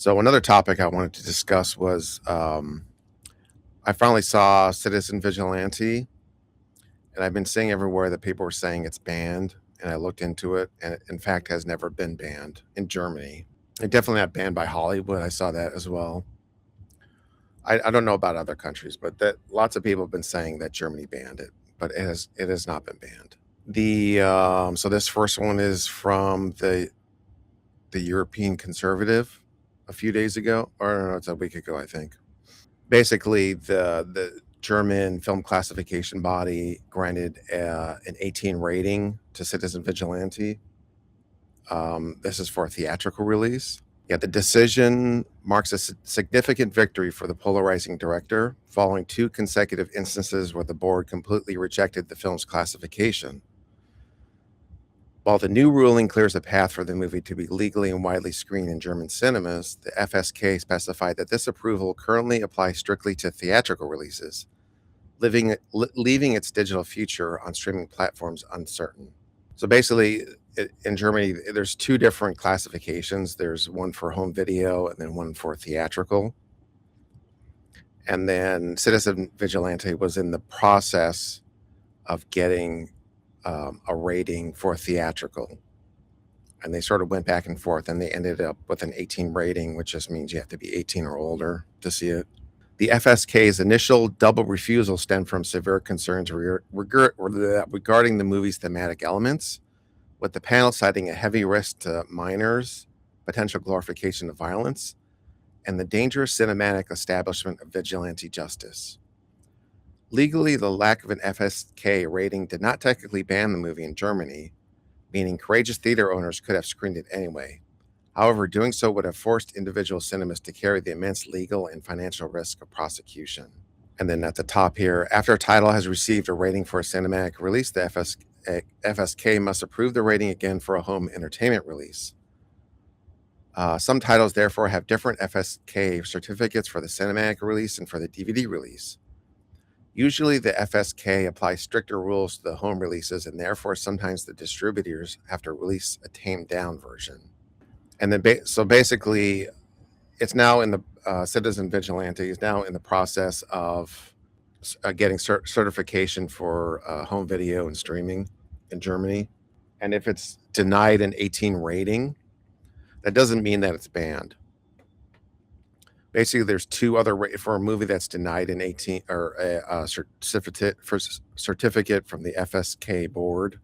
So another topic I wanted to discuss was I finally saw Citizen Vigilante, and I've been seeing everywhere that people were saying it's banned. And I looked into it, and it, in fact, has never been banned in Germany. It definitely not banned by Hollywood. I saw that as well. I don't know about other countries, but that lots of people have been saying that Germany banned it, but it has not been banned. The so this first one is from the European Conservative a few days ago, or no, it's a week ago, I think. Basically, the German film classification body granted an 18 rating to Citizen Vigilante. This is for a theatrical release. Yeah, the decision marks a significant victory for the polarizing director, following two consecutive instances where the board completely rejected the film's classification. While the new ruling clears a path for the movie to be legally and widely screened in German cinemas, the FSK specified that this approval currently applies strictly to theatrical releases, leaving its digital future on streaming platforms uncertain. So basically, in Germany, there's two different classifications. There's one for home video and then one for theatrical. And then Citizen Vigilante was in the process of getting a rating for theatrical. And they sort of went back and forth, and they ended up with an 18 rating, which just means you have to be 18 or older to see it. The FSK's initial double refusal stemmed from severe concerns regarding the movie's thematic elements, with the panel citing a heavy risk to minors, potential glorification of violence, and the dangerous cinematic establishment of vigilante justice. Legally, the lack of an FSK rating did not technically ban the movie in Germany, meaning courageous theater owners could have screened it anyway. However, doing so would have forced individual cinemas to carry the immense legal and financial risk of prosecution. And then at the top here, after a title has received a rating for a cinematic release, the FSK must approve the rating again for a home entertainment release. Some titles, therefore, have different FSK certificates for the cinematic release and for the DVD release. Usually, the FSK applies stricter rules to the home releases, and therefore, sometimes the distributors have to release a tamed down version. And then, so basically, it's now in the Citizen Vigilante is now in the process of getting certification for home video and streaming in Germany. And if it's denied an 18 rating, that doesn't mean that it's banned. Basically, there's two other for a movie that's denied an 18 or a certificate from the FSK board.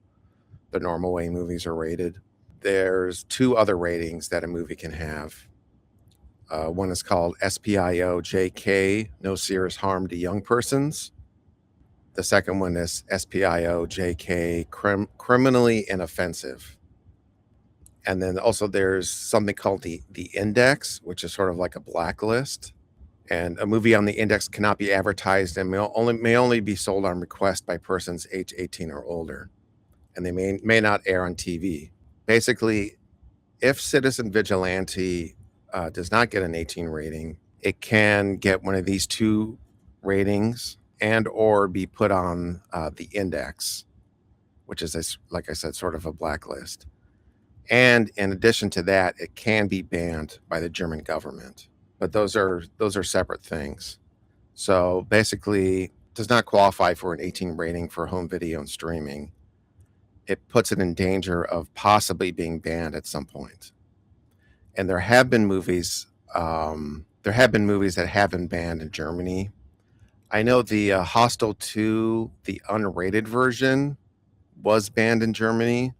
The normal way movies are rated. There's two other ratings that a movie can have. One is called SPIO JK, no serious harm to young persons. The second one is SPIO JK, criminally inoffensive. And then also there's something called the index, which is sort of like a blacklist. And a movie on the index cannot be advertised and may only be sold on request by persons age 18 or older. And they may not air on TV. Basically, if Citizen Vigilante does not get an 18 rating, it can get one of these two ratings and or be put on the index, which is, like I said, sort of a blacklist. And in addition to that, it can be banned by the German government. But those are separate things. So basically, does not qualify for an 18 rating for home video and streaming. It puts it in danger of possibly being banned at some point. And there have been movies that have been banned in Germany. I know the Hostel 2, the unrated version, was banned in Germany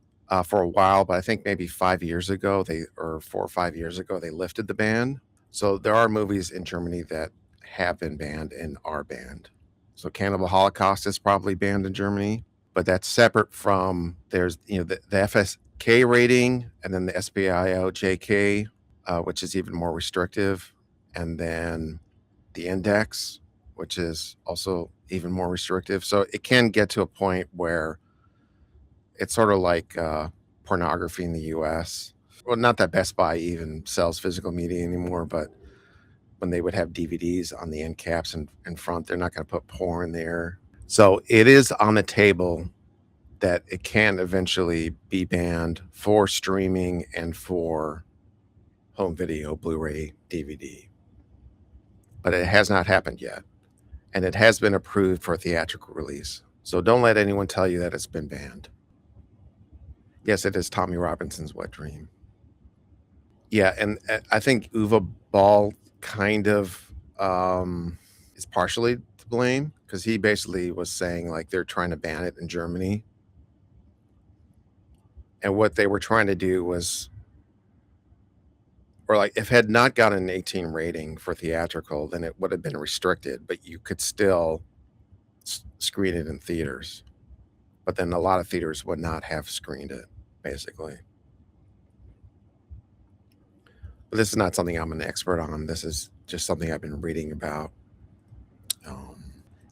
for a while, but I think maybe 5 years ago, 4 or 5 years ago, they lifted the ban. So there are movies in Germany that have been banned and are banned. So Cannibal Holocaust is probably banned in Germany, but that's separate from there's the FSK rating and then the SPIO JK, which is even more restrictive, and then the index, which is also even more restrictive. So it can get to a point where it's sort of like pornography in the U.S. Well, not that Best Buy even sells physical media anymore, but when they would have DVDs on the end caps and in front, they're not going to put porn there. So it is on the table that it can eventually be banned for streaming and for home video, Blu-ray, DVD. But it has not happened yet, and it has been approved for theatrical release. So don't let anyone tell you that it's been banned. Yes, it is Tommy Robinson's Wet Dream. Yeah, and I think Uwe Ball kind of is partially to blame because he basically was saying like they're trying to ban it in Germany. And what they were trying to do was, or like if it had not gotten an 18 rating for theatrical, then it would have been restricted, but you could still screen it in theaters. But then a lot of theaters would not have screened it, basically. But this is not something I'm an expert on. This is just something I've been reading about.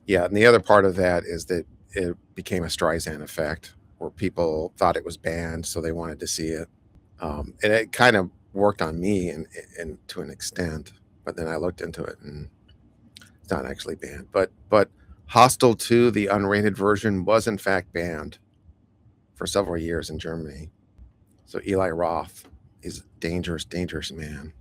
Yeah, and the other part of that is that it became a Streisand effect where people thought it was banned, so they wanted to see it. And it kind of worked on me and to an extent, but then I looked into it and it's not actually banned. But Hostel 2, the unrated version, was in fact banned for several years in Germany. So Eli Roth is a dangerous, dangerous man.